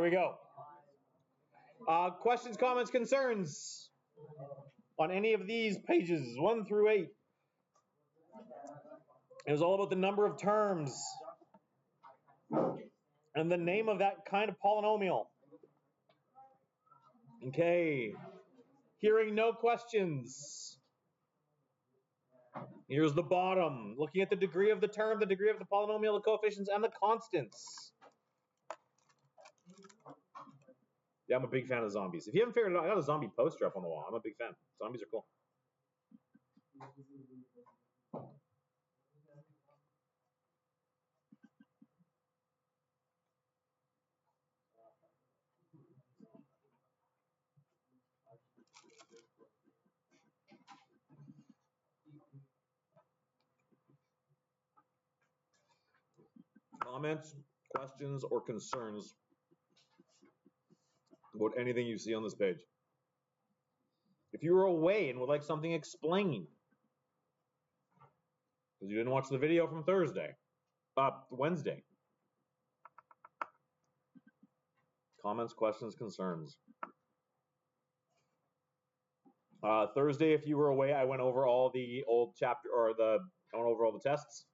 we go. Questions, comments, concerns on any of these pages, 1 through 8. It was all about the number of terms and the name of that kind of polynomial. Okay. Hearing no questions. Here's the bottom. Looking at the degree of the term, the degree of the polynomial, the coefficients, and the constants. Yeah, I'm a big fan of zombies. If you haven't figured it out, I got a zombie poster up on the wall. I'm a big fan. Zombies are cool. Comments, questions, or concerns about anything you see on this page. If you were away and would like something explained, because you didn't watch the video from Wednesday. Comments, questions, concerns. Thursday, if you were away, I went over all the old chapter, I went over all the tests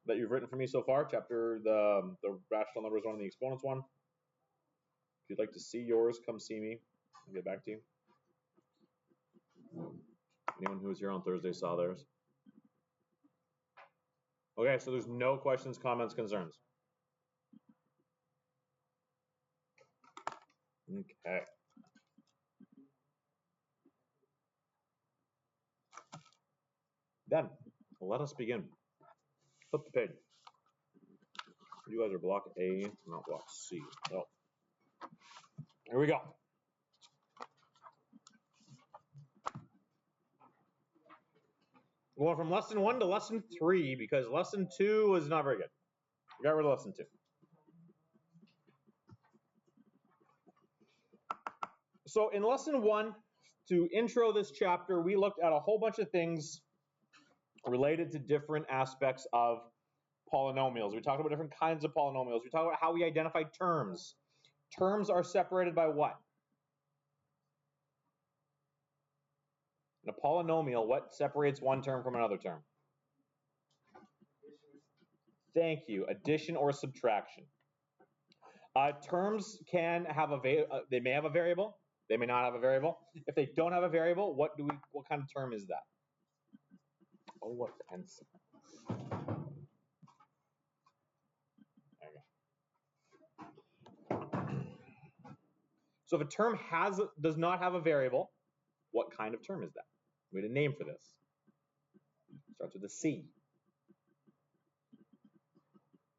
that you've written for me so far. The rational numbers one and the exponents one. If you'd like to see yours, come see me. I'll get back to you. Anyone who was here on Thursday saw theirs. Okay, so there's no questions, comments, concerns. Okay. Then, let us begin. Flip the page. You guys are block A, not block C. Oh. Here we go. We're going from lesson 1 to lesson 3 because lesson 2 was not very good. We got rid of lesson 2. So in lesson 1, to intro this chapter, we looked at a whole bunch of things related to different aspects of polynomials. We talked about different kinds of polynomials. We talked about how we identify terms. Terms are separated by what? In a polynomial, what separates one term from another term? Thank you. Addition or subtraction. Terms can have they may have a variable. They may not have a variable. If they don't have a variable, what kind of term is that? Oh, what pencil. There you go. So if a term does not have a variable, what kind of term is that? We had a name for this. It starts with a C.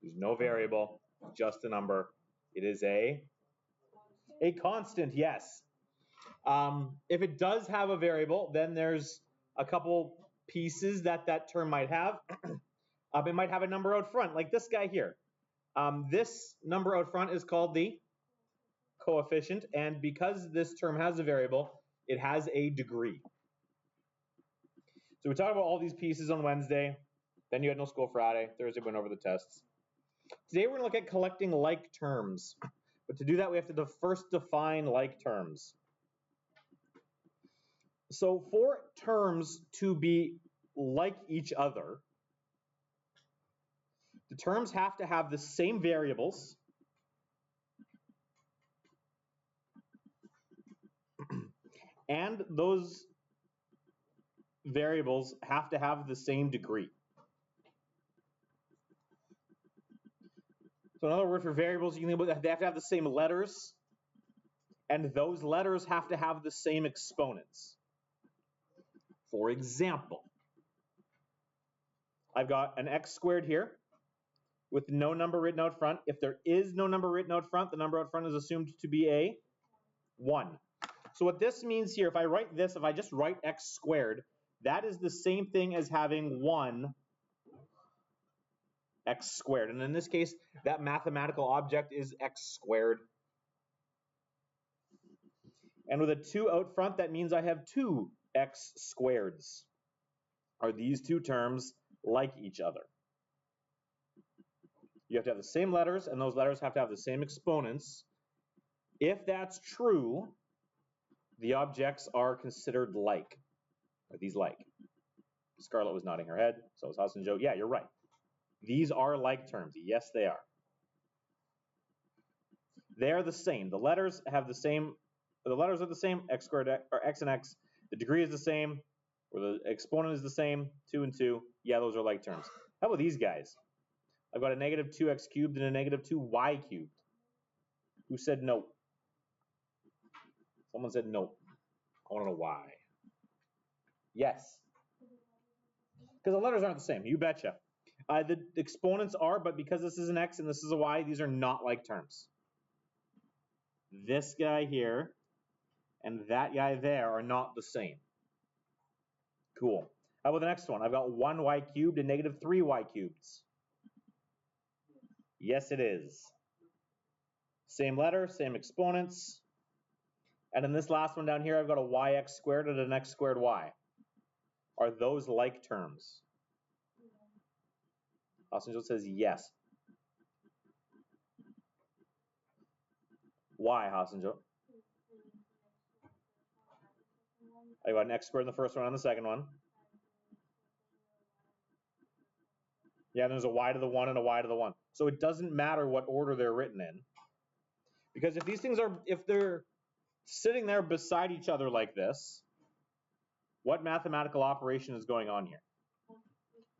There's no variable, just a number. It is a constant, yes. If it does have a variable, then there's a couple pieces that term might have. It might have a number out front, like this guy here. This number out front is called the coefficient, and because this term has a variable, it has a degree. So we talked about all these pieces on Wednesday. Then you had no school Friday. Thursday went over the tests. Today we're going to look at collecting like terms. But to do that, we have to first define like terms. So for terms to be like each other, the terms have to have the same variables and those variables have to have the same degree. So another word for variables, you can think about, they have to have the same letters, and those letters have to have the same exponents. For example, I've got an x squared here with no number written out front. If there is no number written out front, the number out front is assumed to be a 1. So what this means here, if I just write x squared, that is the same thing as having 1 x squared. And in this case, that mathematical object is x squared. And with a 2 out front, that means I have 2 x squareds. Are these two terms like each other? You have to have the same letters, and those letters have to have the same exponents If that's true, the objects are considered like. Are these like? Scarlett was nodding her head. So was Hassan Joe. Yeah, you're right. These are like terms. Yes, they are. They are the same. The letters have the same. The letters are the same. X squared or x and x. The degree is the same. Or the exponent is the same. 2 and 2. Yeah, those are like terms. How about these guys? I've got a negative 2x cubed and a negative 2y cubed. Who said no? Someone said no. I want to know why. Yes. Because the letters aren't the same. You betcha. The exponents are, but because this is an x and this is a y, these are not like terms. This guy here and that guy there are not the same. Cool. How about the next one? I've got 1y cubed and negative 3y cubeds. Yes, it is. Same letter, same exponents. And in this last one down here, I've got a yx squared and an x squared y. Are those like terms? Austin says yes. Why, Hassanjo? I got an x squared in the first one and the second one. Yeah, and there's a y to the 1 and a y to the 1. So it doesn't matter what order they're written in. Because if these things are, if they're sitting there beside each other like this, what mathematical operation is going on here?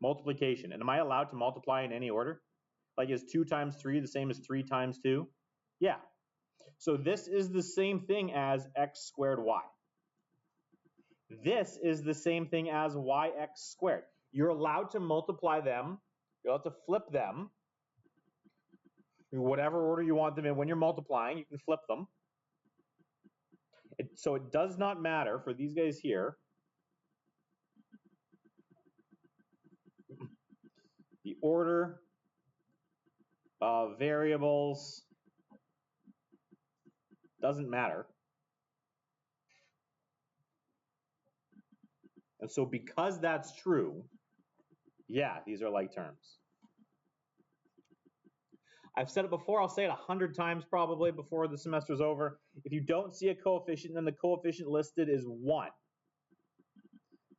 Multiplication. And am I allowed to multiply in any order? Like, is 2 times 3 the same as 3 times 2? Yeah. So this is the same thing as x squared y. This is the same thing as yx squared. You're allowed to multiply them. You're allowed to flip them in whatever order you want them in. When you're multiplying, you can flip them. So it does not matter for these guys here. The order of variables doesn't matter. And so because that's true, yeah, these are like terms. I've said it before, I'll say it 100 times probably before the semester's over. If you don't see a coefficient, then the coefficient listed is 1.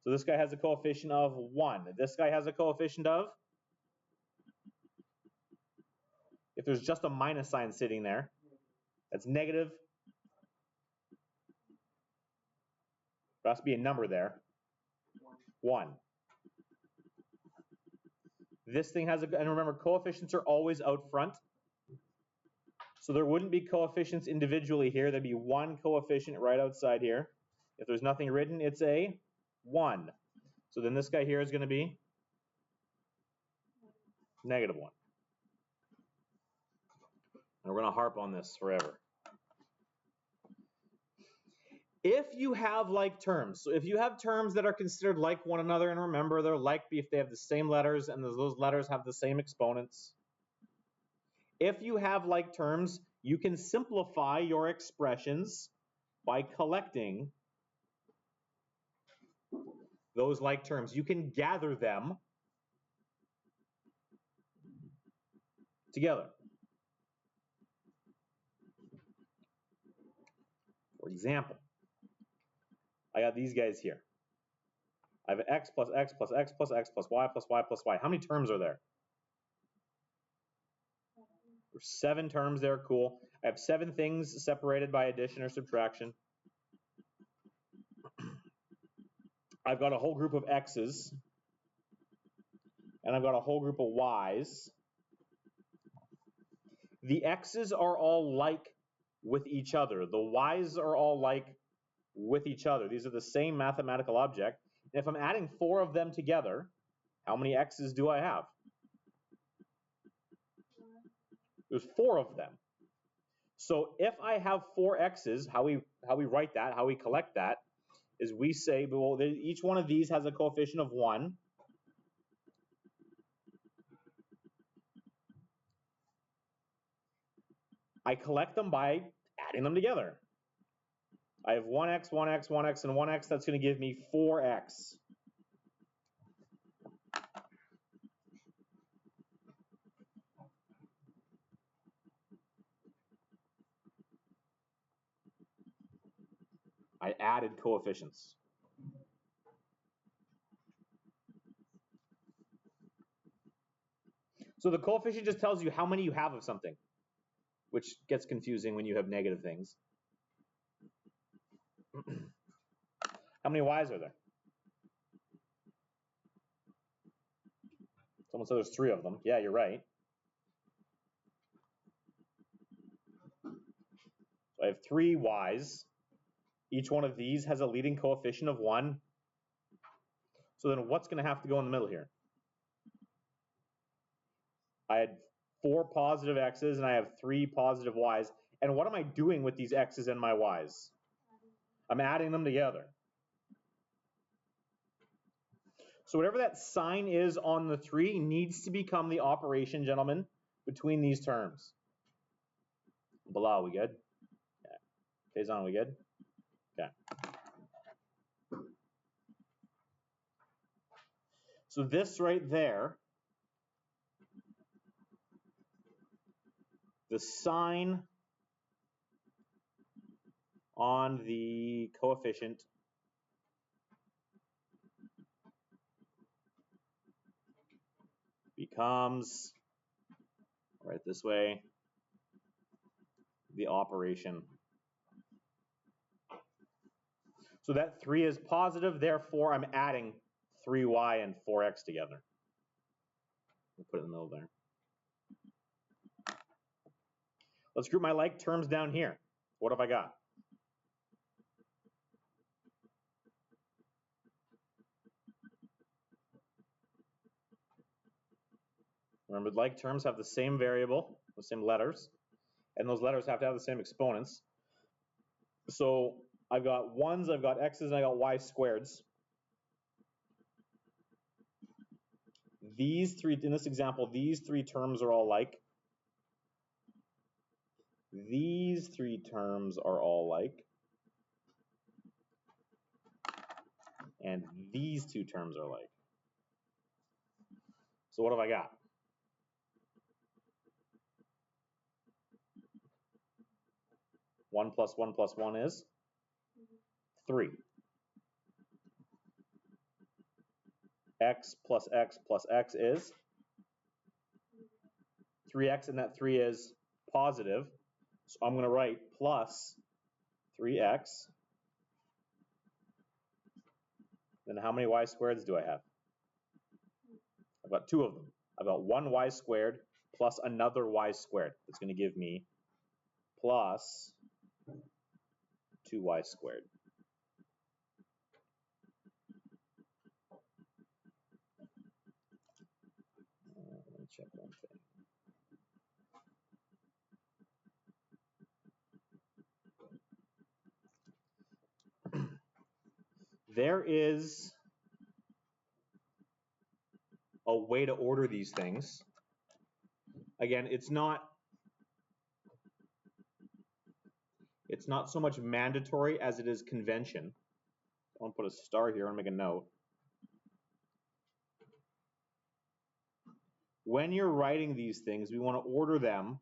So this guy has a coefficient of 1. This guy has a coefficient of, if there's just a minus sign sitting there, that's negative. There has to be a number there. 1. This thing has a, and remember, coefficients are always out front. So there wouldn't be coefficients individually here. There'd be one coefficient right outside here. If there's nothing written, it's a 1. So then this guy here is going to be negative 1. And we're going to harp on this forever. If you have like terms, so if you have terms that are considered like one another, and remember they're like if they have the same letters and those letters have the same exponents. If you have like terms, you can simplify your expressions by collecting those like terms. You can gather them together. For example, I got these guys here. I have x plus x plus x plus x plus y plus y plus y. How many terms are there? There's 7 terms there, cool. I have 7 things separated by addition or subtraction. I've got a whole group of x's, and I've got a whole group of y's. The x's are all like with each other. The y's are all like with each other. These are the same mathematical object. And if I'm adding 4 of them together, how many x's do I have? There's 4 of them. So if I have 4 x's, how we write that, how we collect that, is we say, well, each one of these has a coefficient of 1. I collect them by adding them together. I have 1x, 1x, 1x, and 1x. That's going to give me 4x. I added coefficients. So the coefficient just tells you how many you have of something, which gets confusing when you have negative things. How many y's are there? Someone said there's 3 of them. Yeah, you're right. So I have 3 y's. Each one of these has a leading coefficient of 1. So then what's going to have to go in the middle here? I had 4 positive x's and I have 3 positive y's. And what am I doing with these x's and my y's? I'm adding them together. So whatever that sign is on the 3 needs to become the operation, gentlemen, between these terms. Bilal, we good? Yeah. Faison, we good? Okay. So this right there, the sign on the coefficient becomes, right this way, the operation. So that 3 is positive, therefore I'm adding 3y and 4x together. We'll put it in the middle there. Let's group my like terms down here. What have I got? Remember, like terms have the same variable, the same letters, and those letters have to have the same exponents. So I've got 1's, I've got x's, and I got y squareds. These 3, in this example, these 3 terms are all like. These 3 terms are all like. And these 2 terms are like. So what have I got? One plus 1 plus 1 is 3. X plus x is 3x, and that 3 is positive. So I'm going to write plus 3x. Then how many y squareds do I have? I've got 2 of them. I've got 1 y squared plus another y squared. That's going to give me plus 2y squared. Let me check one thing. There is a way to order these things. Again, it's not so much mandatory as it is convention. I'm going to put a star here and make a note. When you're writing these things, we want to order them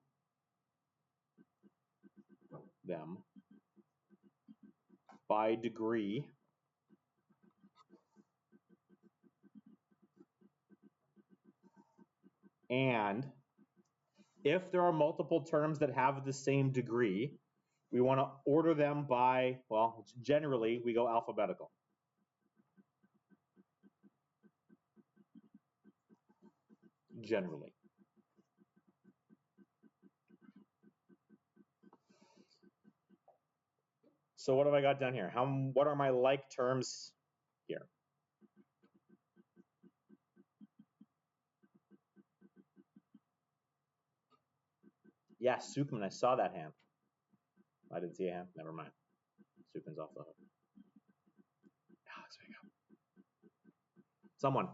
by degree. And if there are multiple terms that have the same degree, we want to order them by, well, generally we go alphabetical. Generally. So what have I got down here? What are my like terms here? Yeah, Sukman, I saw that hand. I didn't see a hand. Never mind. Sukman's off the hook. Alex, wake up. Someone.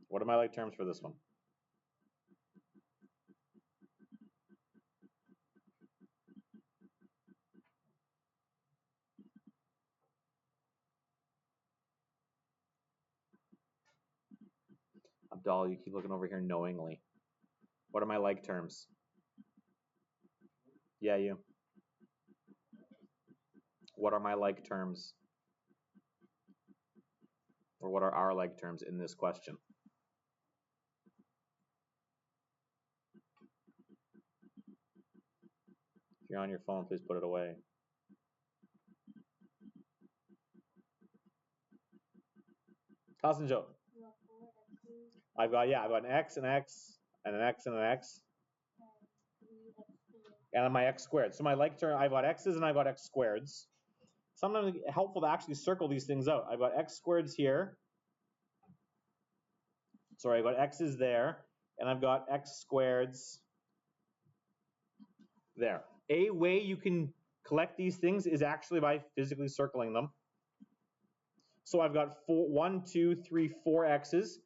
What are my like terms for this one? Abdal, you keep looking over here knowingly. What are my like terms? Yeah, you. What are my like terms? Or what are our like terms in this question? If you're on your phone, please put it away. Cousin Joe. I've got an x, an x, and an x, and an x. And my x squared. So my like term, I've got x's and I've got x squareds. Sometimes it's helpful to actually circle these things out. I've got x squareds here. Sorry, I've got x's there, and I've got x squareds there. A way you can collect these things is actually by physically circling them. So I've got 1, 2, 3, 4 x's.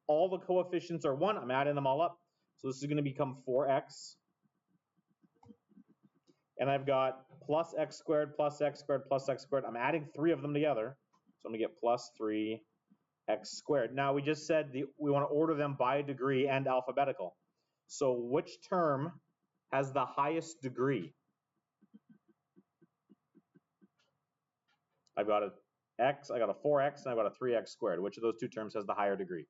All the coefficients are 1. I'm adding them all up. So this is going to become 4x. And I've got plus x squared, plus x squared, plus x squared. I'm adding 3 of them together. So I'm going to get plus 3x squared. Now we just said we want to order them by degree and alphabetical. So which term has the highest degree? I've got a x, I got a 4x, and I've got a 3x squared. Which of those two terms has the higher degree?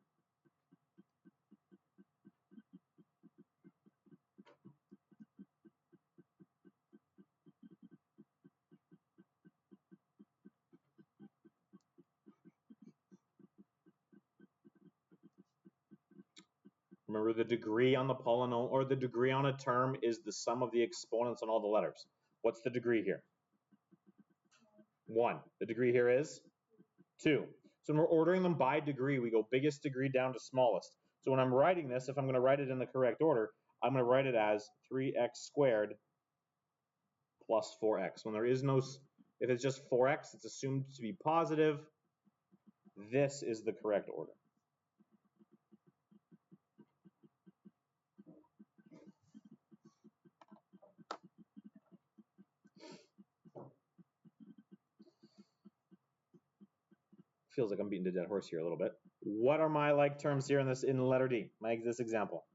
Remember, the degree on the polynomial, or the degree on a term, is the sum of the exponents on all the letters. What's the degree here? 1. The degree here is 2. So when we're ordering them by degree, we go biggest degree down to smallest. So when I'm writing this, if I'm going to write it in the correct order, I'm going to write it as 3x squared plus 4x. When there is no, if it's just 4x, it's assumed to be positive. This is the correct order. Feels like I'm beating a dead horse here a little bit. What are my like terms here in letter D, this example?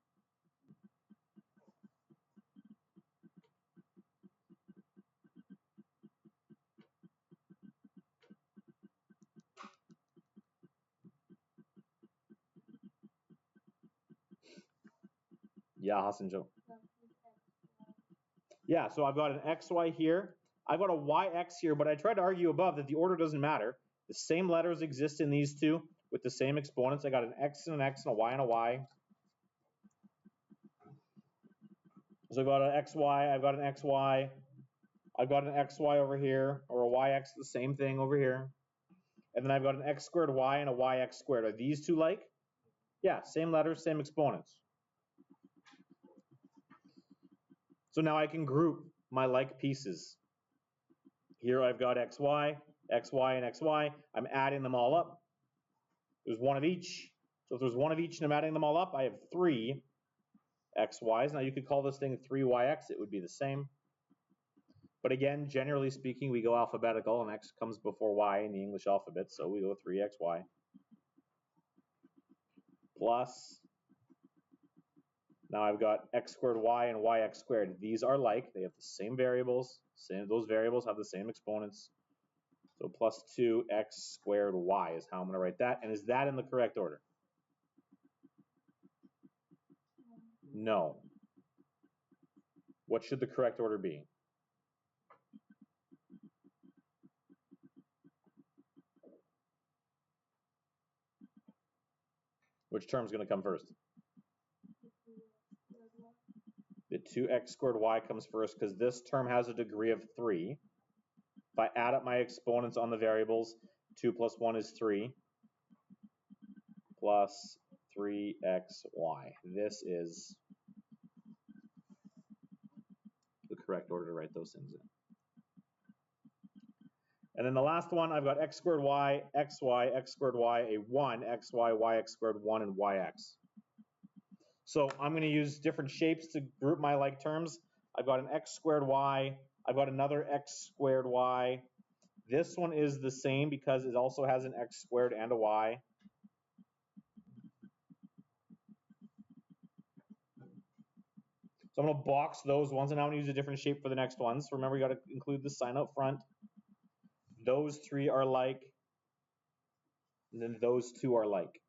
Yeah, Hassan Joe. Yeah, so I've got an xy here. I've got a yx here, but I tried to argue above that the order doesn't matter. The same letters exist in these two with the same exponents. I got an x and an x and a y and a y. So I've got an xy, I've got an xy, I've got an xy over here, or a yx, the same thing over here. And then I've got an x squared y and a yx squared. Are these two like? Yeah, same letters, same exponents. So now I can group my like pieces. Here I've got xy, xy, and xy. I'm adding them all up. There's one of each. So if there's one of each and I'm adding them all up, I have 3 xy's. Now you could call this thing 3yx. It would be the same. But again, generally speaking, we go alphabetical, and x comes before y in the English alphabet, so we go 3xy. Plus, now I've got x squared y and yx squared. These are like, they have the same variables. Those variables have the same exponents. So plus 2x squared y is how I'm going to write that. And is that in the correct order? No. What should the correct order be? Which term is going to come first? The 2x squared y comes first because this term has a degree of 3. If I add up my exponents on the variables, 2 plus 1 is 3, plus 3xy. This is the correct order to write those things in. And then the last one, I've got x squared y, xy, x squared y, a 1, xy, yx squared 1, and yx. So I'm going to use different shapes to group my like terms. I've got an x squared y. I've got another x squared y. This one is the same because it also has an x squared and a y. So I'm going to box those ones, and now I'm going to use a different shape for the next ones. So remember, you got to include the sign out front. Those three are like, and then those two are like.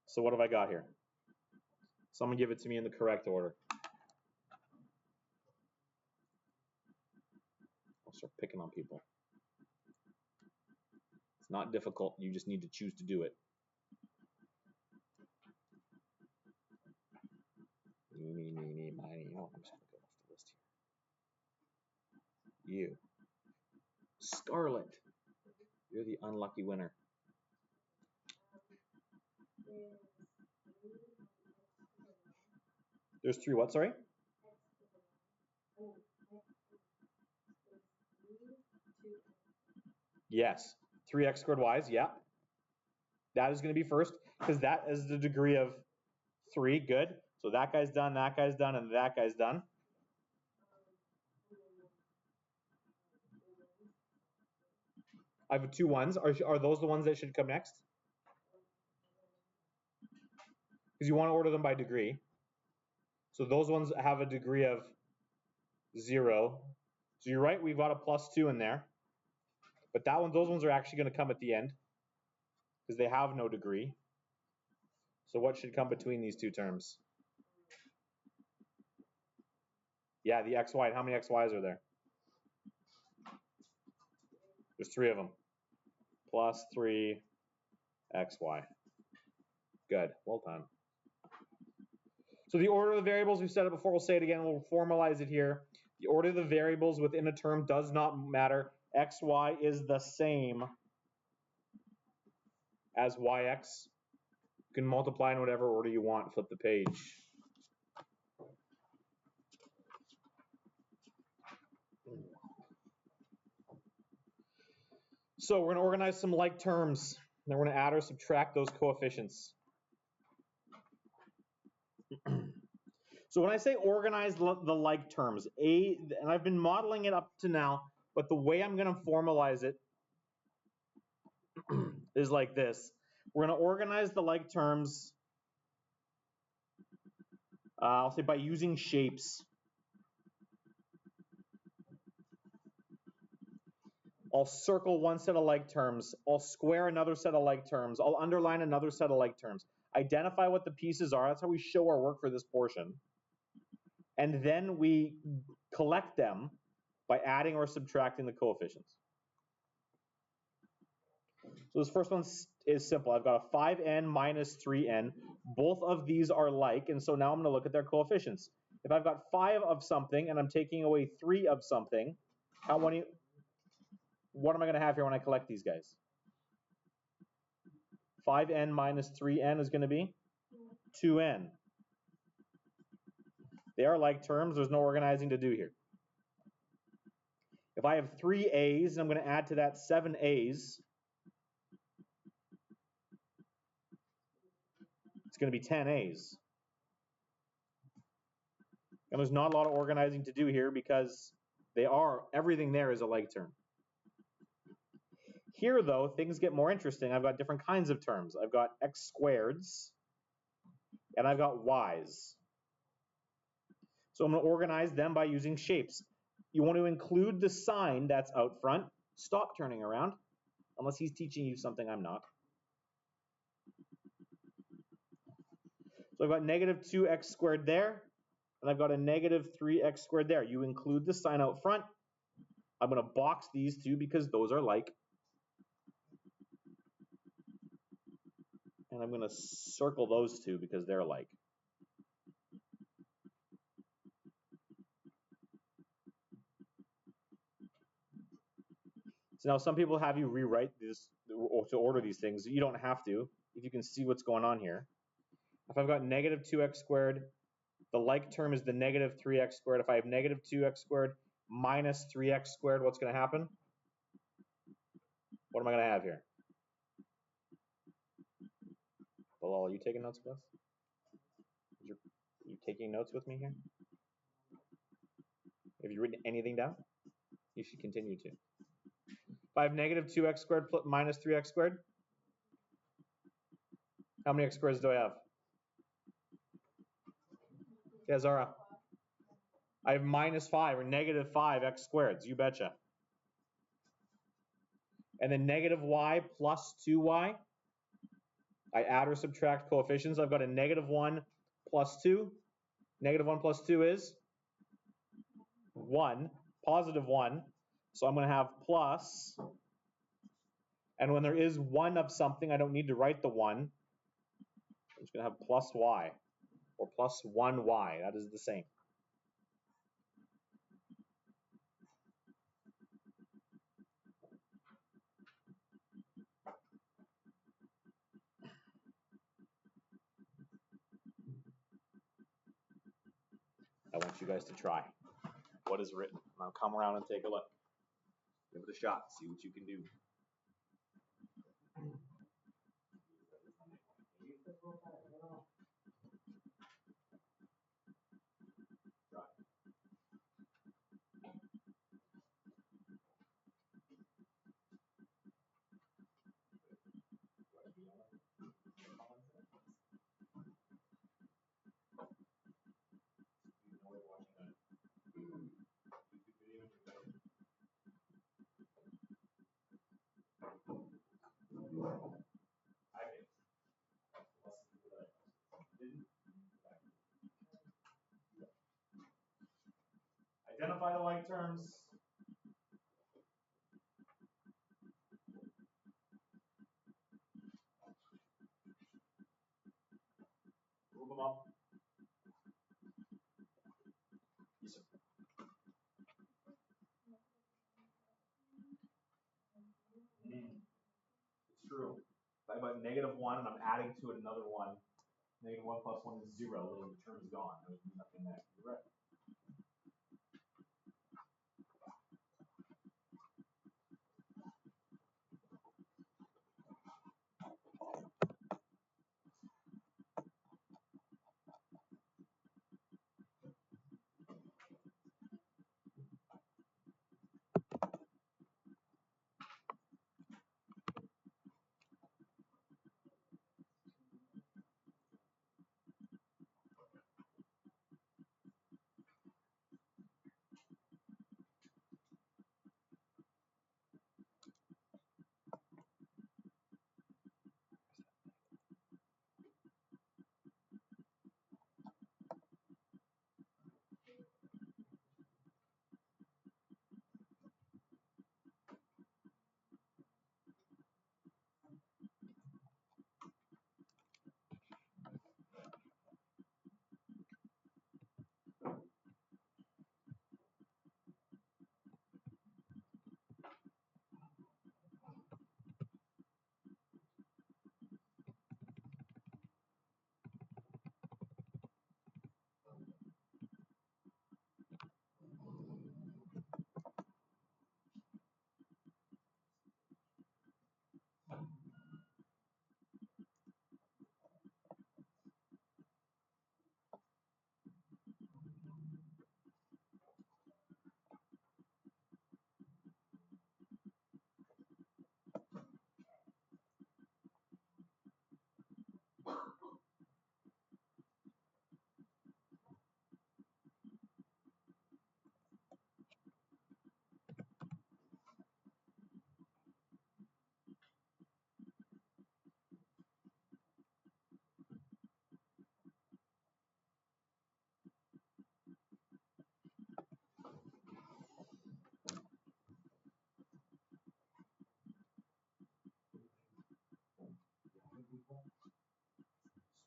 So what have I got here? Someone give it to me in the correct order. I'll start picking on people. It's not difficult. You just need to choose to do it. Mine. Oh, I'm just going to go off the list here. You. Scarlet. You're the unlucky winner. There's three what, sorry? Yes. 3x squared y's, yeah. That is going to be first, because that is the degree of 3. Good. So that guy's done, and that guy's done. I have 2 1s. Are those the ones that should come next? Because you want to order them by degree. So those ones have a degree of 0. So you're right, we've got a +2 in there. But those ones are actually going to come at the end, because they have no degree. So what should come between these two terms? Yeah, the xy. How many xy's are there? There's 3 of them. +3 xy. Good. Well done. So the order of the variables, we've said it before, we'll say it again, we'll formalize it here. The order of the variables within a term does not matter. xy is the same as yx. You can multiply in whatever order you want. Flip the page. So we're going to organize some like terms. Then we're going to add or subtract those coefficients. So when I say organize the like terms, and I've been modeling it up to now, but the way I'm going to formalize it is like this. We're going to organize the like terms, I'll say by using shapes. I'll circle one set of like terms. I'll square another set of like terms. I'll underline another set of like terms. Identify what the pieces are. That's how we show our work for this portion. And then we collect them by adding or subtracting the coefficients. So this first one is simple. I've got a 5n minus 3n. Both of these are like, and so now I'm going to look at their coefficients. If I've got 5 of something and I'm taking away 3 of something, what am I going to have here when I collect these guys? 5n minus 3n is going to be 2n. They are like terms. There's no organizing to do here. If I have 3 a's and I'm going to add to that 7 a's, it's going to be 10 a's. And there's not a lot of organizing to do here because everything there is a like term. Here, though, things get more interesting. I've got different kinds of terms. I've got x squareds, and I've got y's. So I'm going to organize them by using shapes. You want to include the sign that's out front. Stop turning around, unless he's teaching you something I'm not. So I've got negative 2x squared there, and I've got a negative 3x squared there. You include the sign out front. I'm going to box these two because those are like. And I'm going to circle those two because they're like. So now some people have you rewrite this to order these things. You don't have to if you can see what's going on here. If I've got negative 2x squared, the like term is the negative 3x squared. If I have negative 2x squared minus 3x squared, what's going to happen? What am I going to have here? Bilal, are you taking notes with us? Are you taking notes with me here? Have you written anything down? You should continue to. If I have negative 2x squared minus 3x squared, how many x squareds do I have? Yeah, Zara. I have -5 or -5 x squared. You betcha. And then -y plus 2y. I add or subtract coefficients. I've got a -1 plus 2. -1 plus 2 is 1, +1. So I'm going to have plus, and when there is 1 of something, I don't need to write the 1. I'm just going to have plus y, or plus 1y. That is the same. I want you guys to try what is written. Now come around and take a look. Give it a shot. See what you can do. Identify the like terms. Group them up. Yes, sir. It's true. If I have a -1 and I'm adding to it another 1, -1 plus 1 is 0. The term is gone. There's nothing there. You're right.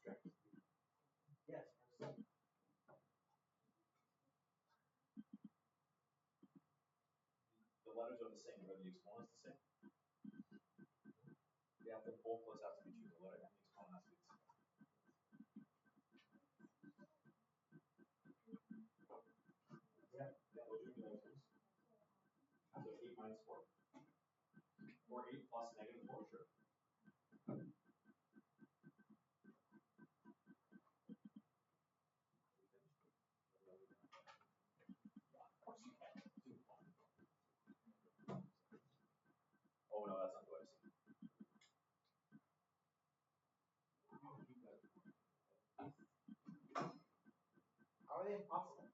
Yes. The letters are the same, but the exponent's the same. They have to, both of us have to be true. The letter and the exponent has to be the same. Yeah, those are the letters. So 8 minus 4. Or 8 plus -4, sure. Of course you can. Oh no, that's not what I see. they impossible?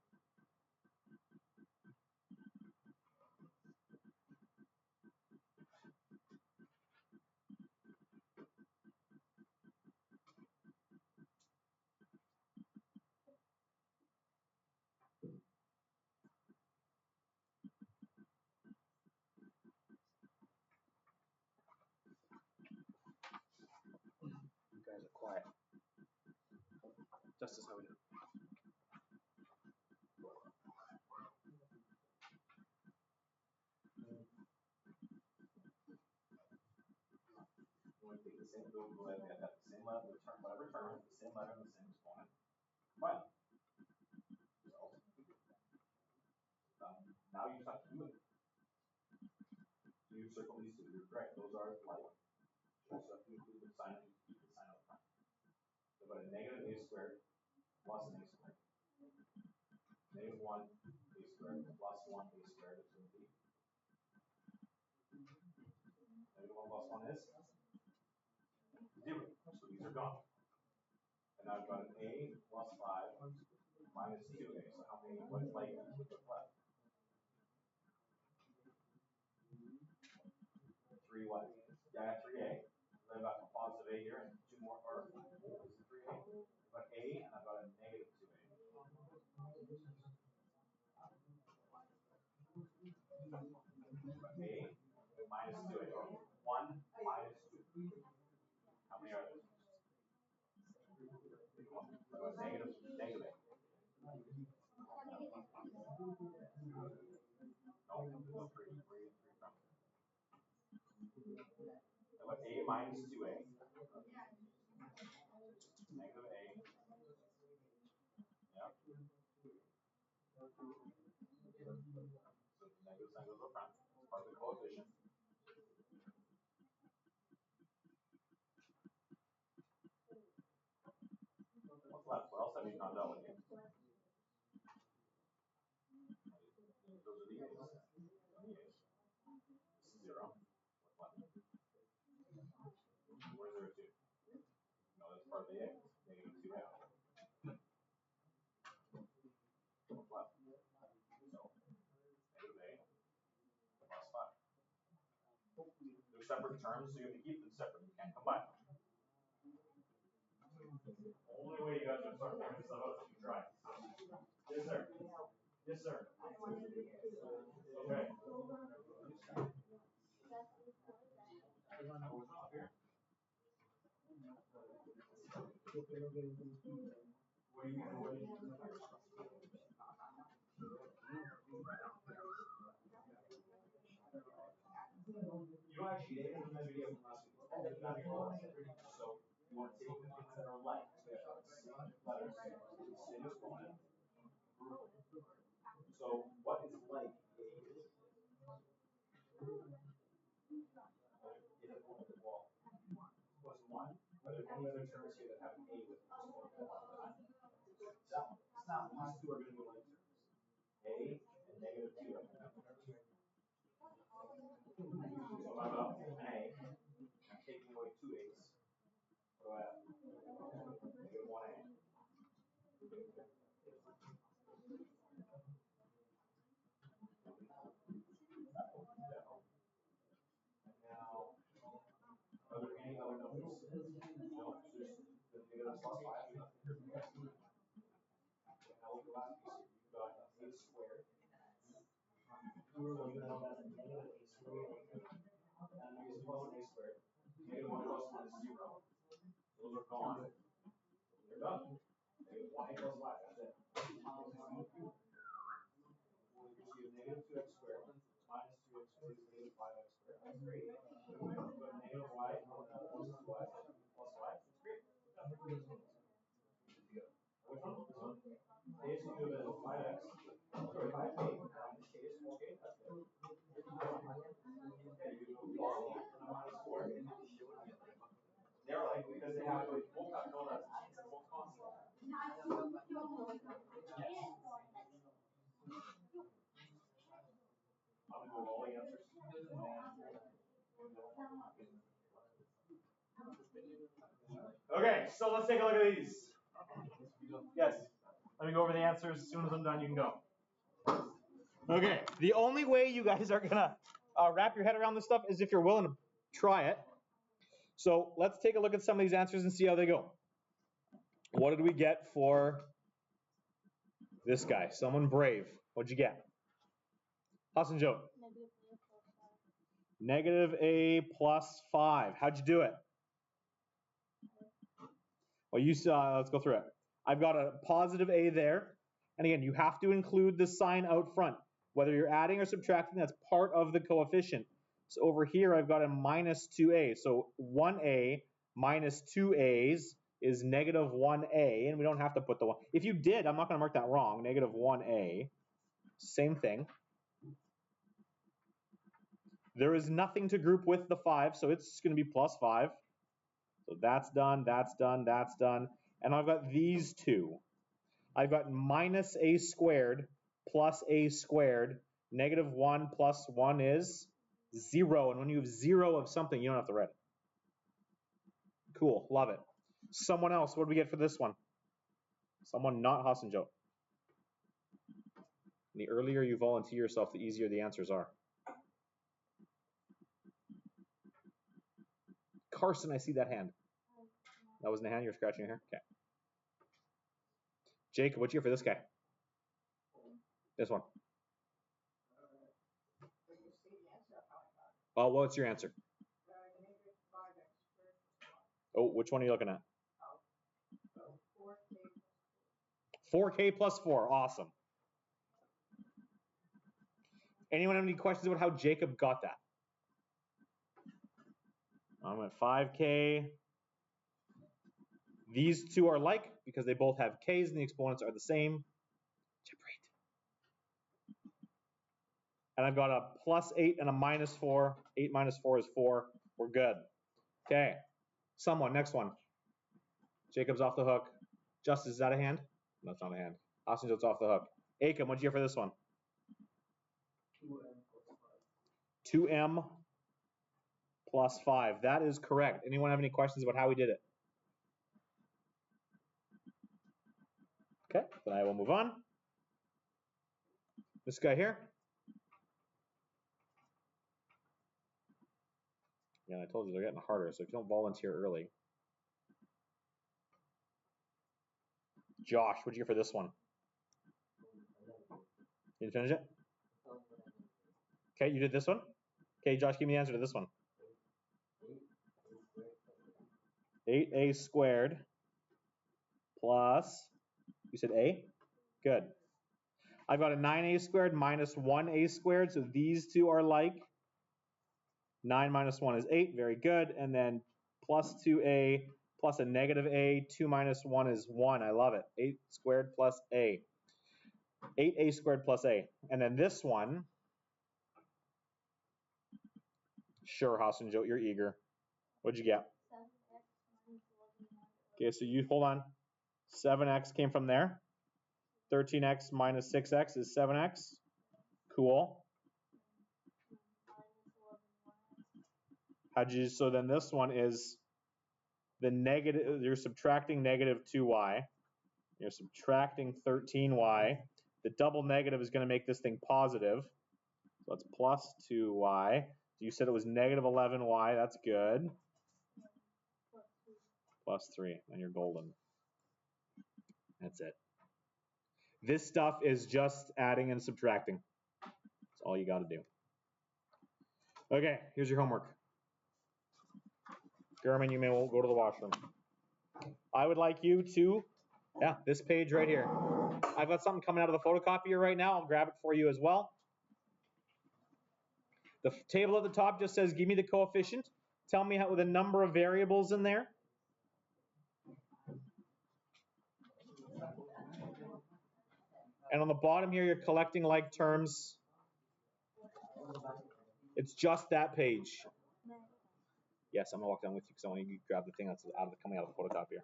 You guys are quiet. Justice, how we doing? When we take the same go ahead and have the same letter return, whatever term, the same letter and the same exponent. Combine them. Now you just have to do it. So you circle these two. You're correct. Those are like one. So you have to include the sign up front. So about a negative a squared plus an a squared. Negative 1 a squared plus 1 a squared is going to be. Negative 1 plus 1 is 0. So these are gone. And now I've got an a plus 5 minus 2a. So how many, what's like left? 3 what? Yeah, I got 3a. Then I've got a positive a here and 2 more, or is it 3a? I've got a and I've got a negative 2a. A minus 2a, or 1 minus 2. How many are there? Negative a. No, 3 from what a minus 2a. Negative a. Yeah. So the negative sign goes up front. It's part of the coefficient. What's left? What else have you found out with you? Those are the a's. This is 0. What's left? Where's 0, 2? No, that's part of the a. Negative 2a. What's left? So, negative a plus 5. They're separate terms, so you have to keep them separate. You can't combine them. The only way you guys are start figuring this out is if you try. Yes, sir. Yes, sir. Okay. What do you mean? You know, actually, they didn't have a video from last week. So you want to take the things that are like, letters, same exponent. So what is like well, plus 1. Are there any other terms here that have an a with exponent? So it's not these two are going to be like terms. A and negative 2 are going to be. So I've got an a, I'm taking away 2 a's. What do I have? Negative 1a. Now, are there any other numbers? No, just the negative plus 5. Now look at the last piece here. You've got a squared. So you know that's a negative a squared. And I'm using plus an a squared. Negative 1 plus 1 is 0. Those are gone. They're done. Negative 1a plus 5. That's it. We'll just use negative 2x squared minus 2x squared is negative 5x squared. That's great. But negative y plus 2y plus y. That's great. Which one? This one. A is going to be 5x. Sorry, 5a minus k is 4k. That's good. Okay, you do minus 4. They're like, because they have both have donuts, both constant. I'm going to go all the answers. Okay, so let's take a look at these. Yes. Let me go over the answers. As soon as I'm done, you can go. Okay, the only way you guys are gonna wrap your head around this stuff is if you're willing to try it. So let's take a look at some of these answers and see how they go. What did we get for this guy? Someone brave. What'd you get? Hassan Joe. Negative a plus 5. How'd you do it? Well, you saw, let's go through it. I've got a positive a there. And again, you have to include the sign out front. Whether you're adding or subtracting, that's part of the coefficient. So over here, I've got a minus 2a. So 1a minus 2a's is negative 1a. And we don't have to put the 1. If you did, I'm not going to mark that wrong. Negative 1a. Same thing. There is nothing to group with the 5, so it's going to be plus 5. So that's done, that's done, that's done. And I've got these two. I've got minus a squared plus a squared. Negative 1 plus 1 is 0. And when you have 0 of something, you don't have to write it. Cool, love it. Someone else, what do we get for this one? Someone not Hassan Joe. The earlier you volunteer yourself, the easier the answers are. Carson, I see that hand. That wasn't a hand, you're scratching your hair? Okay. Jacob, what's your for this guy? This one. Oh, what's your answer? Oh, which one are you looking at? 4K plus 4, awesome. Anyone have any questions about how Jacob got that? I'm at 5K. These two are like because they both have K's and the exponents are the same. Separate. And I've got a plus 8 and a minus 4. 8 minus 4 is 4. We're good. Okay. Someone, next one. Jacob's off the hook. Justice, is that a hand? No, it's not a hand. Austin Jones off the hook. Akam, what'd you get for this one? 2m plus 5. That is correct. Anyone have any questions about how we did it? Okay, then I will move on. This guy here. Yeah, I told you they're getting harder, so if you don't volunteer early. Josh, what'd you get for this one? You didn't finish it? Okay, you did this one? Okay, Josh, give me the answer to this one. 8a squared plus, you said a? Good. I've got a 9a squared minus 1a squared, so these two are like. 9 minus 1 is 8, very good. And then plus 2a plus a negative a, 2 minus 1 is 1. I love it. 8 squared plus a. 8a squared plus a. And then this one, sure, Hassan Joe, you're eager. What'd you get? 7x minus 11y. Okay, so you hold on. 7x came from there. 13x minus 6x is 7x. Cool. How'd you, so then this one is the negative, you're subtracting negative 2y. You're subtracting 13y. The double negative is going to make this thing positive. So it's plus 2y. You said it was negative 11y. That's good. Plus 3. And you're golden. That's it. This stuff is just adding and subtracting. That's all you got to do. Okay, here's your homework. German, you may well go to the washroom. I would like you to, this page right here. I've got something coming out of the photocopier right now. I'll grab it for you as well. The table at the top just says, give me the coefficient. Tell me how, with a number of variables in there. And on the bottom here, you're collecting like terms. It's just that page. Yes, I'm gonna walk down with you because I want you to grab the thing that's coming out of the photocopier.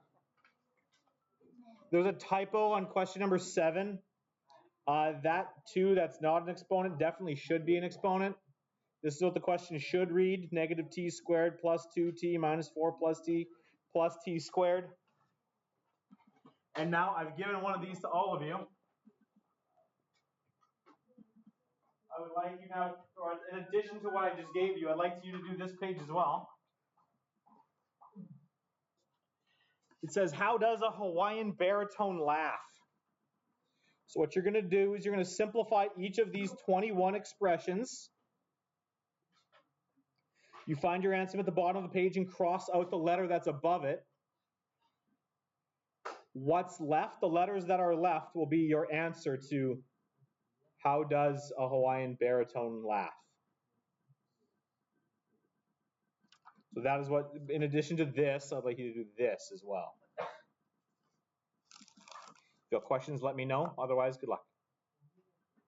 There's a typo on question number 7. That 2, that's not an exponent, definitely should be an exponent. This is what the question should read. Negative t squared plus 2t minus 4 plus t squared. And now I've given one of these to all of you. I would like you now, or in addition to what I just gave you, I'd like you to do this page as well. It says, how does a Hawaiian baritone laugh? So what you're going to do is you're going to simplify each of these 21 expressions. You find your answer at the bottom of the page and cross out the letter that's above it. What's left, the letters that are left, will be your answer to how does a Hawaiian baritone laugh? So that is what, in addition to this, I'd like you to do this as well. If you have questions, let me know. Otherwise, good luck.